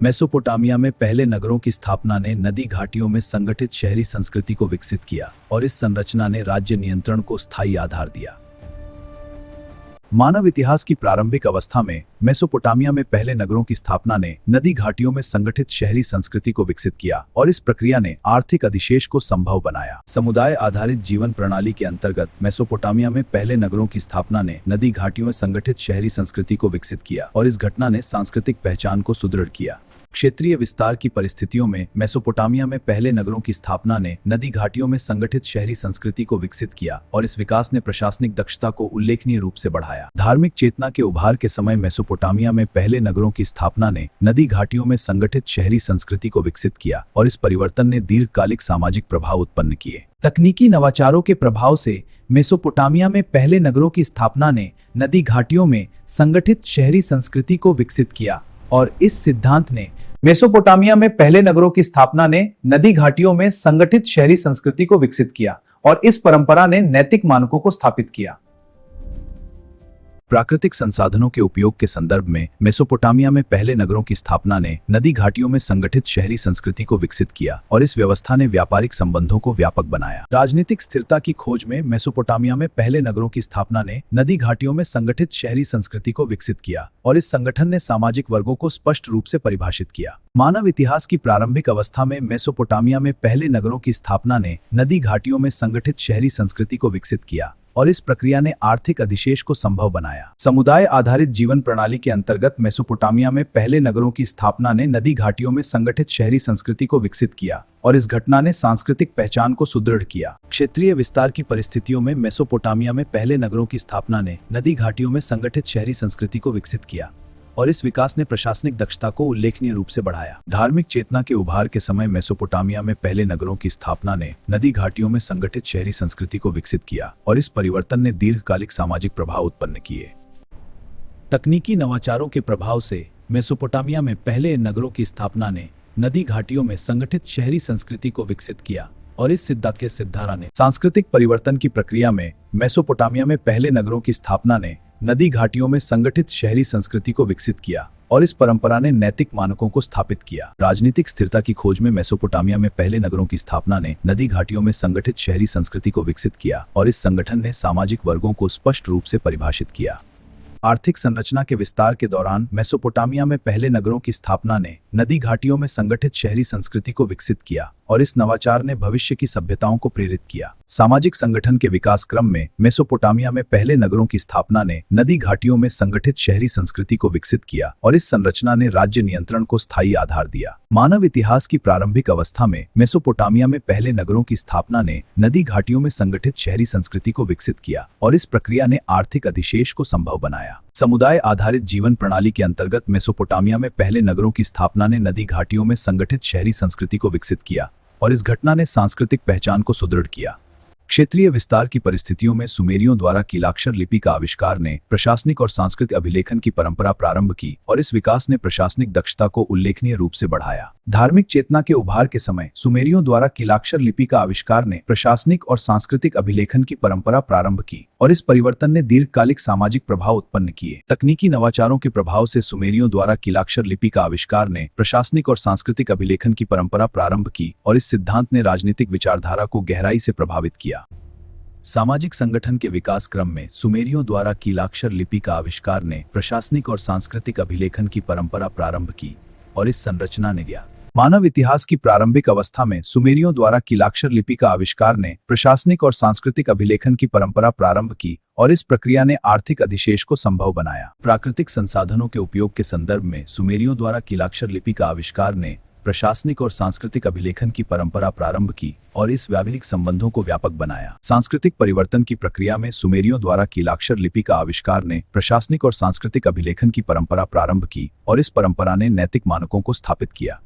Mesopotamia में पहले नगरों की स्थापना ने नदी घाटियों में संगठित शहरी संस्कृति को विकसित किया और इस संरचना ने राज्य नियंत्रण को स्थायी आधार दिया। मानव इतिहास की प्रारंभिक अवस्था में मेसोपोटामिया में पहले नगरों की स्थापना ने नदी घाटियों में संगठित शहरी संस्कृति को विकसित किया और इस प्रक्रिया ने आर्थिक अधिशेष को संभव बनाया। समुदाय आधारित जीवन प्रणाली के अंतर्गत मेसोपोटामिया में पहले नगरों की स्थापना ने नदी घाटियों में संगठित शहरी संस्कृति को विकसित किया और इस घटना ने सांस्कृतिक पहचान को सुदृढ़ किया। क्षेत्रीय विस्तार की परिस्थितियों में मेसोपोटामिया में पहले नगरों की स्थापना ने नदी घाटियों में संगठित शहरी संस्कृति को विकसित किया और इस विकास ने प्रशासनिक दक्षता को उल्लेखनीय रूप से बढ़ाया। धार्मिक चेतना के उभार के समय मेसोपोटामिया में पहले नगरों की स्थापना ने नदी घाटियों में संगठित शहरी संस्कृति को विकसित किया और इस परिवर्तन ने दीर्घकालिक सामाजिक प्रभाव उत्पन्न किए। तकनीकी नवाचारों के प्रभाव से मेसोपोटामिया में पहले नगरों की स्थापना ने नदी घाटियों में संगठित शहरी संस्कृति को विकसित किया और इस सिद्धांत ने मेसोपोटामिया में पहले नगरों की स्थापना ने नदी घाटियों में संगठित शहरी संस्कृति को विकसित किया और इस परंपरा ने नैतिक मानकों को स्थापित किया। प्राकृतिक संसाधनों के उपयोग के संदर्भ में मेसोपोटामिया में पहले नगरों की स्थापना ने नदी घाटियों में संगठित शहरी संस्कृति को विकसित किया और इस व्यवस्था ने व्यापारिक संबंधों को व्यापक बनाया। राजनीतिक स्थिरता की खोज में मेसोपोटामिया में पहले नगरों की स्थापना ने नदी घाटियों में संगठित शहरी संस्कृति को विकसित किया और इस संगठन ने सामाजिक वर्गों को स्पष्ट रूप से परिभाषित किया। मानव इतिहास की प्रारंभिक अवस्था में मेसोपोटामिया में पहले नगरों की स्थापना ने नदी घाटियों में संगठित शहरी संस्कृति को विकसित किया और इस प्रक्रिया ने आर्थिक अधिशेष को संभव बनाया। समुदाय आधारित जीवन प्रणाली के अंतर्गत मेसोपोटामिया में पहले नगरों की स्थापना ने नदी घाटियों में संगठित शहरी संस्कृति को विकसित किया और इस घटना ने सांस्कृतिक पहचान को सुदृढ़ किया। क्षेत्रीय विस्तार की परिस्थितियों में मेसोपोटामिया में पहले नगरों की स्थापना ने नदी घाटियों में संगठित शहरी संस्कृति को विकसित किया और इस विकास ने प्रशासनिक दक्षता को उल्लेखनीय रूप से बढ़ाया। धार्मिक चेतना के उभार के समय मेसोपोटामिया में पहले नगरों की स्थापना ने नदी घाटियों में संगठित शहरी संस्कृति को विकसित किया और इस परिवर्तन ने दीर्घकालिक सामाजिक प्रभाव उत्पन्न किए। तकनीकी नवाचारों के प्रभाव से मेसोपोटामिया में पहले नगरों की स्थापना ने नदी घाटियों में संगठित शहरी संस्कृति को विकसित किया और इस सिद्धांत के सिद्धारा ने सांस्कृतिक परिवर्तन की प्रक्रिया में मेसोपोटामिया में पहले नगरों की स्थापना ने नदी घाटियों में संगठित शहरी संस्कृति को विकसित किया और इस परंपरा ने नैतिक मानकों को स्थापित किया। राजनीतिक स्थिरता की खोज में मेसोपोटामिया में पहले नगरों की स्थापना ने नदी घाटियों में संगठित शहरी संस्कृति को विकसित किया और इस संगठन ने सामाजिक वर्गों को स्पष्ट रूप से परिभाषित किया। आर्थिक संरचना के विस्तार के दौरान मेसोपोटामिया में पहले नगरों की स्थापना ने नदी घाटियों में संगठित शहरी संस्कृति को विकसित किया और इस नवाचार ने भविष्य की सभ्यताओं को प्रेरित किया। सामाजिक संगठन के विकास क्रम में मेसोपोटामिया में पहले नगरों की स्थापना ने नदी घाटियों में संगठित शहरी संस्कृति को विकसित किया और इस संरचना ने राज्य नियंत्रण को स्थायी आधार दिया। मानव इतिहास की प्रारंभिक अवस्था में मेसोपोटामिया में पहले नगरों की स्थापना ने नदी घाटियों में संगठित शहरी संस्कृति को विकसित किया और इस प्रक्रिया ने आर्थिक अधिशेष को संभव बनाया। समुदाय आधारित जीवन प्रणाली के अंतर्गत मेसोपोटामिया में पहले नगरों की स्थापना ने नदी घाटियों में संगठित शहरी संस्कृति को विकसित किया और इस घटना ने सांस्कृतिक पहचान को सुदृढ़ किया। क्षेत्रीय विस्तार की परिस्थितियों में सुमेरियों द्वारा कीलाक्षर लिपि का आविष्कार ने प्रशासनिक और सांस्कृतिक अभिलेखन की परंपरा प्रारंभ की और इस विकास ने प्रशासनिक दक्षता को उल्लेखनीय रूप से बढ़ाया। धार्मिक चेतना के उभार के समय सुमेरियों द्वारा कीलाक्षर लिपि का आविष्कार ने प्रशासनिक और सांस्कृतिक अभिलेखन की परंपरा प्रारंभ की और इस परिवर्तन ने दीर्घकालिक सामाजिक प्रभाव उत्पन्न किए। तकनीकी नवाचारों के प्रभाव से सुमेरियों द्वारा कीलाक्षर लिपि का आविष्कार ने प्रशासनिक और सांस्कृतिक अभिलेखन की परंपरा प्रारंभ की और इस सिद्धांत ने राजनीतिक विचारधारा को गहराई से प्रभावित किया। सामाजिक संगठन के विकास क्रम में सुमेरियों द्वारा कीलाक्षर लिपि का आविष्कार ने प्रशासनिक और सांस्कृतिक अभिलेखन की परंपरा प्रारंभ की और इस संरचना ने दिया। मानव इतिहास की प्रारंभिक अवस्था में सुमेरियों द्वारा कीलाक्षर लिपि का आविष्कार ने प्रशासनिक और सांस्कृतिक अभिलेखन की परंपरा प्रारंभ की और इस प्रक्रिया ने आर्थिक अधिशेष को संभव बनाया। प्राकृतिक संसाधनों के उपयोग के संदर्भ में सुमेरियों द्वारा कीलाक्षर लिपि का आविष्कार ने प्रशासनिक और सांस्कृतिक अभिलेखन की परंपरा प्रारंभ की और इस व्यावहारिक संबंधों को व्यापक बनाया। सांस्कृतिक परिवर्तन की प्रक्रिया में सुमेरियों द्वारा कीलाक्षर लिपि का आविष्कार ने प्रशासनिक और सांस्कृतिक अभिलेखन की परंपरा प्रारंभ की और इस परंपरा ने नैतिक मानकों को स्थापित किया।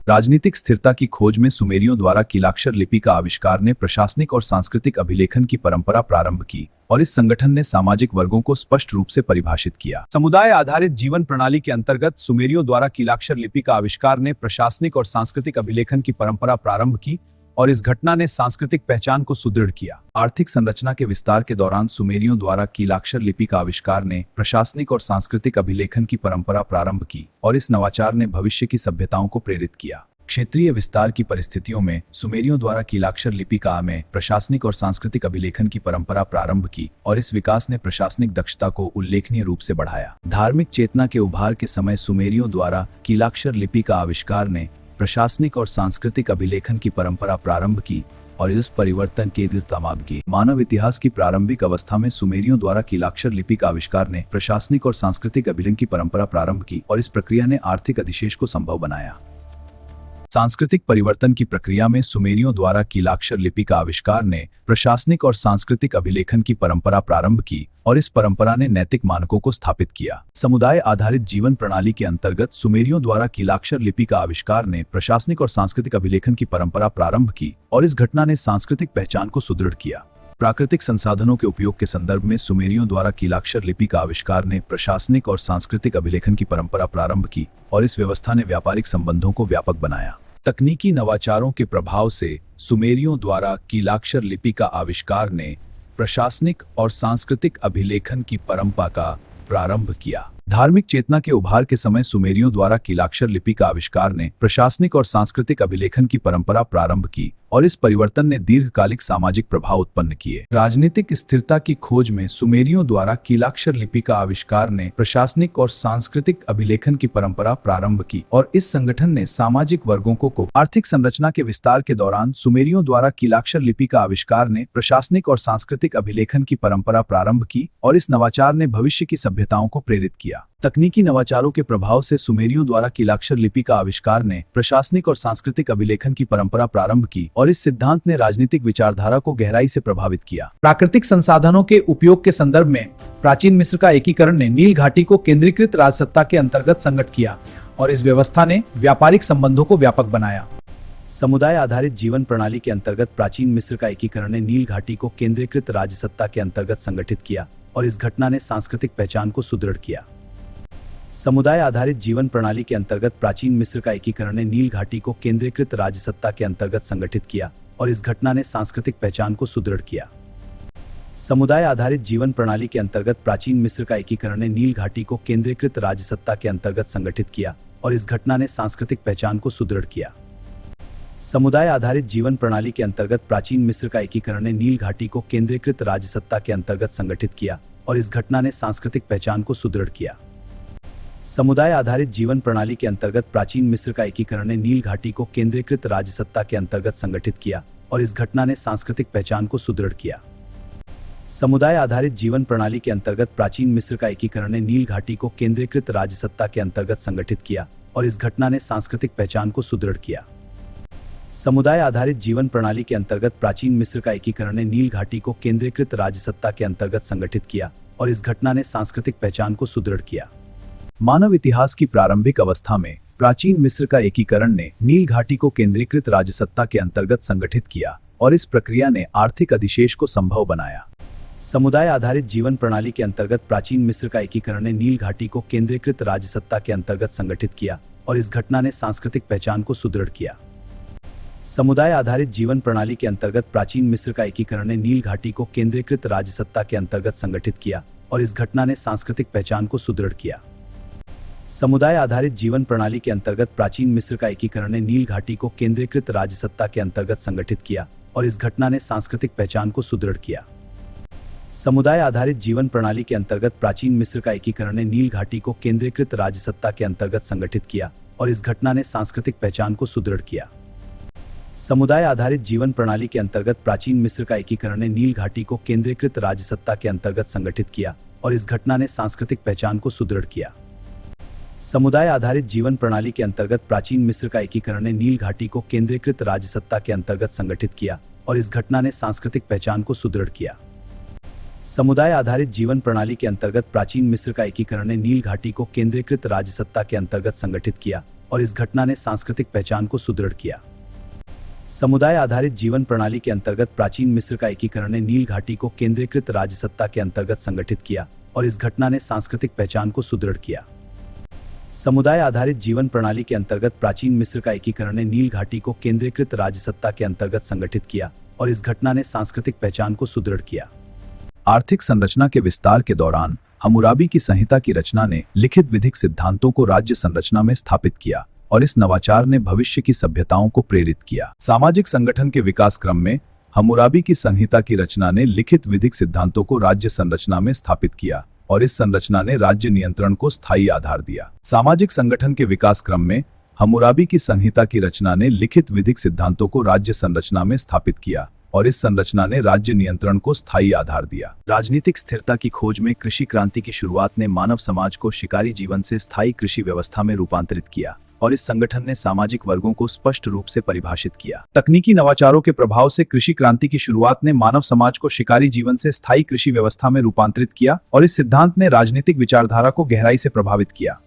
राजनीतिक स्थिरता की खोज में सुमेरियों द्वारा कीलाक्षर लिपि का आविष्कार ने प्रशासनिक और सांस्कृतिक अभिलेखन की परंपरा प्रारंभ की और इस संगठन ने सामाजिक वर्गों को स्पष्ट रूप से परिभाषित किया। समुदाय आधारित जीवन प्रणाली के अंतर्गत सुमेरियों द्वारा कीलाक्षर लिपि का आविष्कार ने प्रशासनिक और सांस्कृतिक अभिलेखन की परंपरा प्रारंभ की और इस घटना ने सांस्कृतिक पहचान को सुदृढ़ किया। आर्थिक संरचना के विस्तार के दौरान सुमेरियों द्वारा कीलाक्षर लिपि का आविष्कार ने प्रशासनिक और सांस्कृतिक अभिलेखन की परंपरा प्रारंभ की और इस नवाचार ने भविष्य की सभ्यताओं को प्रेरित किया। क्षेत्रीय विस्तार की परिस्थितियों में सुमेरियों द्वारा कीलाक्षर लिपि का में प्रशासनिक और सांस्कृतिक अभिलेखन की परंपरा प्रारंभ की और इस विकास ने प्रशासनिक दक्षता को उल्लेखनीय रूप से बढ़ाया। धार्मिक चेतना के उभार के समय सुमेरियों द्वारा कीलाक्षर लिपि का आविष्कार ने प्रशासनिक और सांस्कृतिक अभिलेखन की परंपरा प्रारंभ की और इस परिवर्तन के की मानव इतिहास की प्रारंभिक अवस्था में सुमेरियों द्वारा कीलाक्षर लिपि का आविष्कार ने प्रशासनिक और सांस्कृतिक अभिलेखन की परंपरा प्रारंभ की और इस प्रक्रिया ने आर्थिक अधिशेष को संभव बनाया। सांस्कृतिक परिवर्तन की प्रक्रिया में सुमेरियों द्वारा कीलाक्षर लिपि का आविष्कार ने प्रशासनिक और सांस्कृतिक अभिलेखन की परंपरा प्रारंभ की और इस परंपरा ने नैतिक मानकों को स्थापित किया। समुदाय आधारित जीवन प्रणाली के अंतर्गत सुमेरियों द्वारा कीलाक्षर लिपि का आविष्कार ने प्रशासनिक और सांस्कृतिक अभिलेखन की परंपरा प्रारंभ की और इस घटना ने सांस्कृतिक पहचान को सुदृढ़ किया। प्राकृतिक संसाधनों के उपयोग के संदर्भ में सुमेरियों द्वारा कीलाक्षर लिपि का आविष्कार ने प्रशासनिक और सांस्कृतिक अभिलेखन की परंपरा प्रारंभ की और इस व्यवस्था ने व्यापारिक संबंधों को व्यापक बनाया। तकनीकी नवाचारों के प्रभाव से सुमेरियों द्वारा कीलाक्षर लिपि का आविष्कार ने प्रशासनिक और सांस्कृतिक अभिलेखन की परंपरा का प्रारंभ किया। धार्मिक चेतना के उभार के समय सुमेरियों द्वारा कीलाक्षर लिपि का आविष्कार ने प्रशासनिक और सांस्कृतिक अभिलेखन की परंपरा प्रारंभ की और इस परिवर्तन ने दीर्घकालिक सामाजिक प्रभाव उत्पन्न किए। राजनीतिक स्थिरता की खोज में सुमेरियों द्वारा कीलाक्षर लिपि का आविष्कार ने प्रशासनिक और सांस्कृतिक अभिलेखन की परंपरा प्रारंभ की और इस संगठन ने सामाजिक वर्गों को आर्थिक संरचना के विस्तार के दौरान सुमेरियों द्वारा कीलाक्षर लिपि का आविष्कार ने प्रशासनिक और सांस्कृतिक अभिलेखन की परंपरा प्रारंभ की और इस नवाचार ने भविष्य की सभ्यताओं को प्रेरित किया। तकनीकी नवाचारों के प्रभाव से सुमेरियों द्वारा कीलाक्षर लिपि का आविष्कार ने प्रशासनिक और सांस्कृतिक अभिलेखन की परंपरा प्रारंभ की और इस सिद्धांत ने राजनीतिक विचारधारा को गहराई से प्रभावित किया। प्राकृतिक संसाधनों के उपयोग के संदर्भ में प्राचीन मिस्र का एकीकरण ने नील घाटी को केंद्रीकृत राजसत्ता के अंतर्गत संगठित किया और इस व्यवस्था ने व्यापारिक संबंधों को व्यापक बनाया। समुदाय आधारित जीवन प्रणाली के अंतर्गत प्राचीन मिस्र का एकीकरण ने नील घाटी को केंद्रीकृत राजसत्ता के अंतर्गत संगठित किया और इस घटना ने सांस्कृतिक पहचान को सुदृढ़ किया। समुदाय आधारित जीवन प्रणाली के अंतर्गत प्राचीन मिस्र का एकीकरण ने नील घाटी को केंद्रीकृत राजसत्ता के अंतर्गत संगठित किया और इस घटना ने सांस्कृतिक पहचान को सुदृढ़ किया। समुदाय आधारित जीवन प्रणाली के अंतर्गत प्राचीन मिस्र का एकीकरण ने नील घाटी को केंद्रीकृत राजसत्ता के अंतर्गत संगठित किया और इस घटना ने सांस्कृतिक पहचान को सुदृढ़ किया। समुदाय आधारित जीवन प्रणाली के अंतर्गत प्राचीन मिस्र का एकीकरण ने नील घाटी को केंद्रीकृत राजसत्ता के अंतर्गत संगठित किया और इस घटना ने सांस्कृतिक पहचान को सुदृढ़ किया। समुदाय आधारित जीवन प्रणाली के अंतर्गत प्राचीन मिस्र का एकीकरण ने नील घाटी को केंद्रीकृत राजसत्ता के अंतर्गत संगठित किया और इस घटना ने सांस्कृतिक पहचान को सुदृढ़ किया। समुदाय आधारित जीवन प्रणाली के अंतर्गत प्राचीन मिस्र का एकीकरण ने नील घाटी को केंद्रीकृत राजसत्ता के अंतर्गत संगठित किया और इस घटना ने सांस्कृतिक पहचान को सुदृढ़ किया। समुदाय आधारित जीवन प्रणाली के अंतर्गत प्राचीन मिस्र का एकीकरण ने नील घाटी को केंद्रीकृत राजसत्ता के अंतर्गत संगठित किया और इस घटना ने सांस्कृतिक पहचान को सुदृढ़ किया। मानव इतिहास की प्रारंभिक अवस्था में प्राचीन मिस्र का एकीकरण ने नील घाटी को केंद्रीकृत राजसत्ता के अंतर्गत संगठित किया और इस प्रक्रिया ने आर्थिक अधिशेष को संभव बनाया। समुदाय आधारित जीवन प्रणाली के अंतर्गत प्राचीन मिस्र का एकीकरण ने नील घाटी को केंद्रीकृत राजसत्ता के अंतर्गत संगठित किया और इस घटना ने सांस्कृतिक पहचान को सुदृढ़ किया। समुदाय आधारित जीवन प्रणाली के अंतर्गत प्राचीन मिस्र का एकीकरण ने नील घाटी को केंद्रीकृत राजसत्ता के अंतर्गत संगठित किया और इस घटना ने सांस्कृतिक पहचान को सुदृढ़ किया। समुदाय आधारित जीवन प्रणाली के अंतर्गत प्राचीन मिस्र का एकीकरण ने नील घाटी को केंद्रीकृत राजसत्ता के अंतर्गत संगठित किया और इस घटना ने सांस्कृतिक पहचान को सुदृढ़ किया। समुदाय आधारित जीवन प्रणाली के अंतर्गत प्राचीन मिस्र का एकीकरण ने नील घाटी को केंद्रीकृत राजसत्ता के अंतर्गत संगठित किया और इस घटना ने सांस्कृतिक पहचान को सुदृढ़ किया। समुदाय आधारित जीवन प्रणाली के अंतर्गत प्राचीन मिस्र का एकीकरण ने नील घाटी को केंद्रीकृत राजसत्ता के अंतर्गत संगठित किया और इस घटना ने सांस्कृतिक पहचान को सुदृढ़ किया। समुदाय आधारित जीवन प्रणाली के अंतर्गत प्राचीन मिस्र का एकीकरण ने नील घाटी को केंद्रीकृत राजसत्ता के अंतर्गत संगठित किया और इस घटना ने सांस्कृतिक पहचान को सुदृढ़ किया। समुदाय आधारित जीवन प्रणाली के अंतर्गत प्राचीन मिस्र का एकीकरण ने नील घाटी को केंद्रीकृत राजसत्ता के अंतर्गत संगठित किया और इस घटना ने सांस्कृतिक पहचान को सुदृढ़ किया। समुदाय आधारित जीवन प्रणाली के अंतर्गत प्राचीन मिस्र का एकीकरण ने नील घाटी को केंद्रीकृत राजसत्ता के अंतर्गत संगठित किया और इस घटना ने सांस्कृतिक पहचान को सुदृढ़ किया। समुदाय आधारित जीवन प्रणाली के अंतर्गत प्राचीन मिस्र का एकीकरण ने नील घाटी को केंद्रीकृत राजसत्ता के अंतर्गत संगठित किया और इस घटना ने सांस्कृतिक पहचान को सुदृढ़ किया। आर्थिक संरचना के विस्तार के दौरान हम्मुराबी की संहिता की रचना ने लिखित विधिक सिद्धांतों को राज्य संरचना में स्थापित किया और इस नवाचार ने भविष्य की सभ्यताओं को प्रेरित किया। सामाजिक संगठन के विकास क्रम में हम्मुराबी की संहिता की रचना ने लिखित विधिक सिद्धांतों को राज्य संरचना में स्थापित किया और इस संरचना ने राज्य नियंत्रण को स्थायी आधार दिया। सामाजिक संगठन के विकास क्रम में हम्मुराबी की संहिता की रचना ने लिखित विधिक सिद्धांतों को राज्य संरचना में स्थापित किया और इस संरचना ने राज्य नियंत्रण को स्थायी आधार दिया। राजनीतिक स्थिरता की खोज में कृषि क्रांति की शुरुआत ने मानव समाज को शिकारी जीवन से स्थायी कृषि व्यवस्था में रूपांतरित किया और इस संगठन ने सामाजिक वर्गों को स्पष्ट रूप से परिभाषित किया। तकनीकी नवाचारों के प्रभाव से कृषि क्रांति की शुरुआत ने मानव समाज को शिकारी जीवन से स्थायी कृषि व्यवस्था में रूपांतरित किया और इस सिद्धांत ने राजनीतिक विचारधारा को गहराई से प्रभावित किया।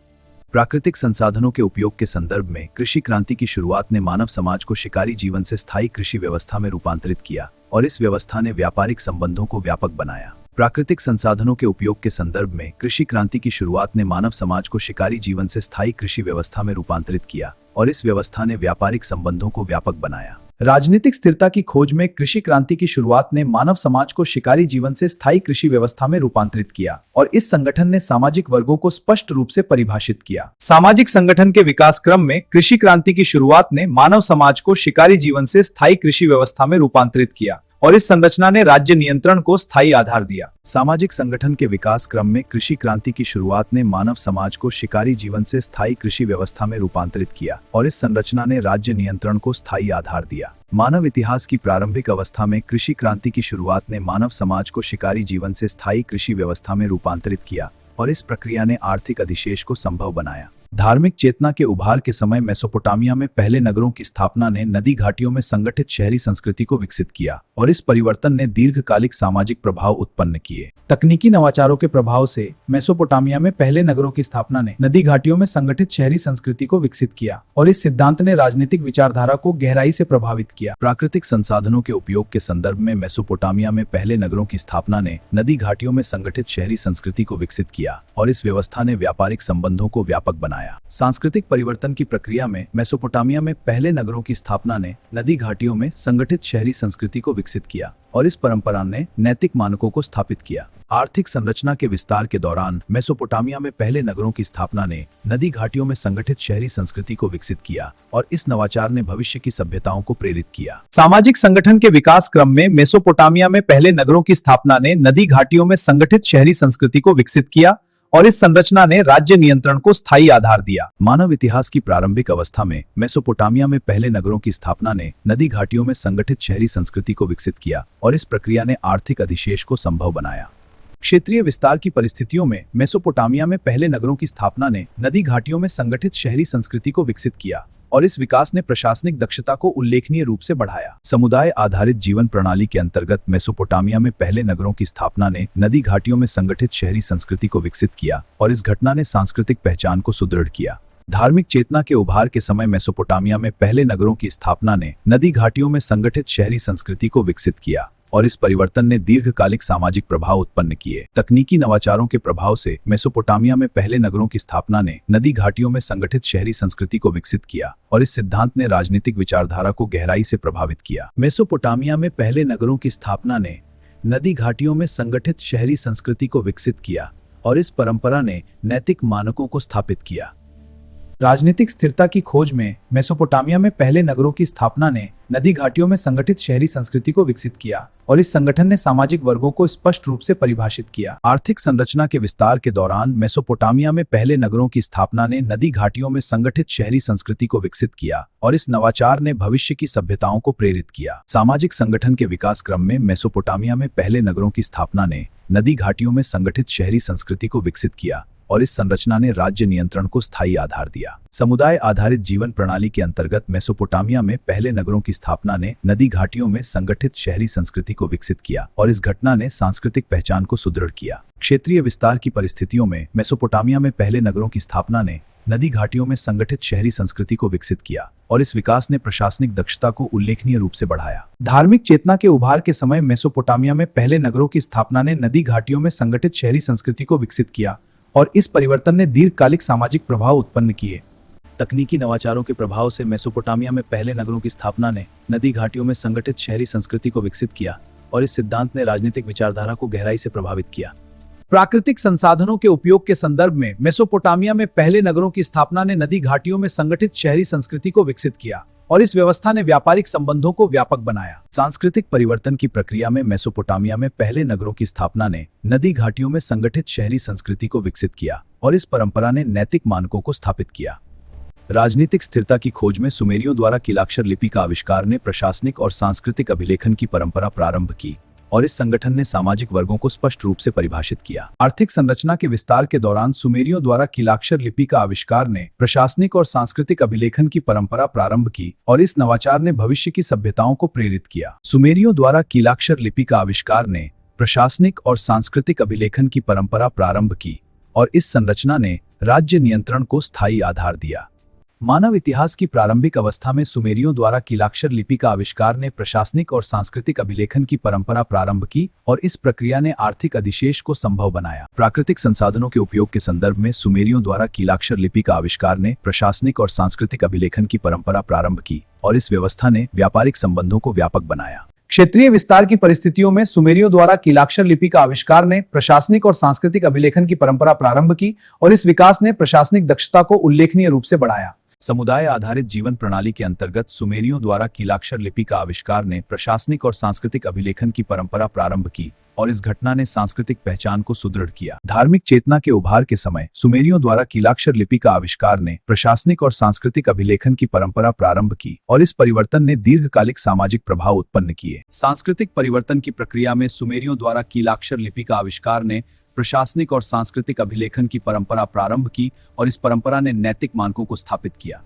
प्राकृतिक संसाधनों के उपयोग के संदर्भ में कृषि क्रांति की शुरुआत ने मानव समाज को शिकारी जीवन से स्थायी कृषि व्यवस्था में रूपांतरित किया और इस व्यवस्था ने व्यापारिक संबंधों को व्यापक बनाया। प्राकृतिक संसाधनों के उपयोग के संदर्भ में कृषि क्रांति की शुरुआत ने मानव समाज को शिकारी जीवन से स्थायी कृषि व्यवस्था में रूपांतरित किया और इस व्यवस्था ने व्यापारिक संबंधों को व्यापक बनाया। राजनीतिक स्थिरता की खोज में कृषि क्रांति की शुरुआत ने मानव समाज को शिकारी जीवन से स्थायी कृषि व्यवस्था में रूपांतरित किया और इस संगठन ने सामाजिक वर्गों को स्पष्ट रूप से परिभाषित किया। सामाजिक संगठन के विकास क्रम में कृषि क्रांति की शुरुआत ने मानव समाज को शिकारी जीवन से स्थायी कृषि व्यवस्था में रूपांतरित किया और इस संरचना ने राज्य नियंत्रण को स्थायी आधार दिया। सामाजिक संगठन के विकास क्रम में कृषि क्रांति की शुरुआत ने मानव समाज को शिकारी जीवन से स्थायी कृषि व्यवस्था में रूपांतरित किया और इस संरचना ने राज्य नियंत्रण को स्थायी आधार दिया। मानव इतिहास की प्रारंभिक अवस्था में कृषि क्रांति की शुरुआत ने मानव समाज को शिकारी जीवन से स्थायी कृषि व्यवस्था में रूपांतरित किया और इस प्रक्रिया ने आर्थिक अधिशेष को संभव बनाया। धार्मिक चेतना के उभार के समय मेसोपोटामिया में पहले नगरों की स्थापना ने नदी घाटियों में संगठित शहरी संस्कृति को विकसित किया और इस परिवर्तन ने दीर्घकालिक सामाजिक प्रभाव उत्पन्न किए। तकनीकी नवाचारों के प्रभाव से मेसोपोटामिया में पहले नगरों की स्थापना ने नदी घाटियों में संगठित शहरी संस्कृति को विकसित किया और इस सिद्धांत ने राजनीतिक विचारधारा को गहराई से प्रभावित किया। प्राकृतिक संसाधनों के उपयोग के संदर्भ में मेसोपोटामिया में पहले नगरों की स्थापना ने नदी घाटियों में संगठित शहरी संस्कृति को विकसित किया और इस व्यवस्था ने व्यापारिक संबंधों को व्यापक बनाया। सांस्कृतिक परिवर्तन की प्रक्रिया में मेसोपोटामिया में पहले नगरों की स्थापना ने नदी घाटियों में संगठित शहरी संस्कृति को विकसित किया और इस परंपरा ने नैतिक मानकों को स्थापित किया। आर्थिक संरचना के विस्तार के दौरान मेसोपोटामिया में पहले नगरों की स्थापना ने नदी घाटियों में संगठित शहरी संस्कृति को विकसित किया और इस नवाचार ने भविष्य की सभ्यताओं को प्रेरित किया। सामाजिक संगठन के विकास क्रम में मेसोपोटामिया में पहले नगरों की स्थापना ने नदी घाटियों में संगठित शहरी संस्कृति को विकसित किया और इस संरचना ने राज्य नियंत्रण को स्थायी आधार दिया। मानव इतिहास की प्रारंभिक अवस्था में मेसोपोटामिया में पहले नगरों की स्थापना ने नदी घाटियों में संगठित शहरी संस्कृति को विकसित किया और इस प्रक्रिया ने आर्थिक अधिशेष को संभव बनाया। क्षेत्रीय विस्तार की परिस्थितियों में मेसोपोटामिया में पहले नगरों की स्थापना ने नदी घाटियों में संगठित शहरी संस्कृति को विकसित किया और इस विकास ने प्रशासनिक दक्षता को उल्लेखनीय रूप से बढ़ाया। समुदाय आधारित जीवन प्रणाली के अंतर्गत मेसोपोटामिया में पहले नगरों की स्थापना ने नदी घाटियों में संगठित शहरी संस्कृति को विकसित किया और इस घटना ने सांस्कृतिक पहचान को सुदृढ़ किया। धार्मिक चेतना के उभार के समय मेसोपोटामिया में पहले नगरों की स्थापना ने नदी घाटियों में संगठित शहरी संस्कृति को विकसित किया और इस परिवर्तन ने दीर्घकालिक सामाजिक प्रभाव उत्पन्न किए। तकनीकी नवाचारों के प्रभाव से मेसोपोटामिया में पहले नगरों की स्थापना ने नदी घाटियों में संगठित शहरी संस्कृति को विकसित किया और इस सिद्धांत ने राजनीतिक विचारधारा को गहराई से प्रभावित किया। मेसोपोटामिया में पहले नगरों की स्थापना ने नदी घाटियों में संगठित शहरी संस्कृति को विकसित किया और इस परंपरा ने नैतिक मानकों को स्थापित किया। राजनीतिक स्थिरता की खोज में मेसोपोटामिया में पहले नगरों की स्थापना ने नदी घाटियों में संगठित शहरी संस्कृति को विकसित किया और इस संगठन ने सामाजिक वर्गों को स्पष्ट रूप से परिभाषित किया। आर्थिक संरचना के विस्तार के दौरान मेसोपोटामिया में पहले नगरों की स्थापना ने नदी घाटियों में संगठित शहरी संस्कृति को विकसित किया और इस नवाचार ने भविष्य की सभ्यताओं को प्रेरित किया। सामाजिक संगठन के विकास क्रम में मेसोपोटामिया में पहले नगरों की स्थापना ने नदी घाटियों में संगठित शहरी संस्कृति को विकसित किया और इस संरचना ने राज्य नियंत्रण को स्थायी आधार दिया। समुदाय आधारित जीवन प्रणाली के अंतर्गत मेसोपोटामिया में पहले नगरों की स्थापना ने नदी घाटियों में संगठित शहरी संस्कृति को विकसित किया और इस घटना ने सांस्कृतिक पहचान को सुदृढ़ किया। क्षेत्रीय विस्तार की परिस्थितियों में मेसोपोटामिया में पहले नगरों की स्थापना ने नदी घाटियों में संगठित शहरी संस्कृति को विकसित किया और इस विकास ने प्रशासनिक दक्षता को उल्लेखनीय रूप से बढ़ाया। धार्मिक चेतना के उभार के समय मेसोपोटामिया में पहले नगरों की स्थापना ने नदी घाटियों में संगठित शहरी संस्कृति को विकसित किया और इस परिवर्तन ने दीर्घकालिक सामाजिक प्रभाव उत्पन्न किए। तकनीकी नवाचारों के प्रभाव से मेसोपोटामिया में पहले नगरों की स्थापना ने नदी घाटियों में संगठित शहरी संस्कृति को विकसित किया और इस सिद्धांत ने राजनीतिक विचारधारा को गहराई से प्रभावित किया। प्राकृतिक संसाधनों के उपयोग के संदर्भ में मेसोपोटामिया में पहले नगरों की स्थापना ने नदी घाटियों में संगठित शहरी संस्कृति को विकसित किया और इस व्यवस्था ने व्यापारिक संबंधों को व्यापक बनाया। सांस्कृतिक परिवर्तन की प्रक्रिया में मेसोपोटामिया में पहले नगरों की स्थापना ने नदी घाटियों में संगठित शहरी संस्कृति को विकसित किया और इस परंपरा ने नैतिक मानकों को स्थापित किया। राजनीतिक स्थिरता की खोज में सुमेरियों द्वारा कीलाक्षर लिपि का आविष्कार ने प्रशासनिक और सांस्कृतिक अभिलेखन की परंपरा प्रारंभ की और इस संगठन ने सामाजिक वर्गों को स्पष्ट रूप से परिभाषित किया। आर्थिक संरचना के विस्तार के दौरान सुमेरियों द्वारा कीलाक्षर लिपि का आविष्कार ने प्रशासनिक और सांस्कृतिक अभिलेखन की परंपरा प्रारंभ की और इस नवाचार ने भविष्य की सभ्यताओं को प्रेरित किया। सुमेरियों द्वारा कीलाक्षर लिपि का आविष्कार ने प्रशासनिक और सांस्कृतिक अभिलेखन की परंपरा प्रारंभ की और इस संरचना ने राज्य नियंत्रण को स्थायी आधार दिया। मानव इतिहास की प्रारंभिक अवस्था में सुमेरियों द्वारा कीलाक्षर लिपि का आविष्कार ने प्रशासनिक और सांस्कृतिक अभिलेखन की परंपरा प्रारंभ की और इस प्रक्रिया ने आर्थिक अधिशेष को संभव बनाया। प्राकृतिक संसाधनों के उपयोग के संदर्भ में सुमेरियों द्वारा कीलाक्षर लिपि का आविष्कार ने प्रशासनिक और सांस्कृतिक अभिलेखन की परंपरा प्रारंभ की और इस व्यवस्था ने व्यापारिक संबंधों को व्यापक बनाया। क्षेत्रीय विस्तार की परिस्थितियों में सुमेरियों द्वारा कीलाक्षर लिपि का आविष्कार ने प्रशासनिक और सांस्कृतिक अभिलेखन की परंपरा प्रारंभ की और इस विकास ने प्रशासनिक दक्षता को उल्लेखनीय रूप से बढ़ाया। समुदाय आधारित जीवन प्रणाली के अंतर्गत सुमेरियों द्वारा कीलाक्षर लिपि का आविष्कार ने प्रशासनिक और सांस्कृतिक अभिलेखन की परंपरा प्रारंभ की और इस घटना ने सांस्कृतिक पहचान को सुदृढ़ किया। धार्मिक चेतना के उभार के समय सुमेरियों द्वारा कीलाक्षर लिपि का आविष्कार ने प्रशासनिक और सांस्कृतिक अभिलेखन की परंपरा प्रारंभ की और इस परिवर्तन ने दीर्घकालिक सामाजिक प्रभाव उत्पन्न किए। सांस्कृतिक परिवर्तन की प्रक्रिया में सुमेरियों द्वारा कीलाक्षर लिपि का आविष्कार ने प्रशासनिक और सांस्कृतिक अभिलेखन की परंपरा प्रारंभ की और इस परंपरा ने नैतिक मानकों को स्थापित किया।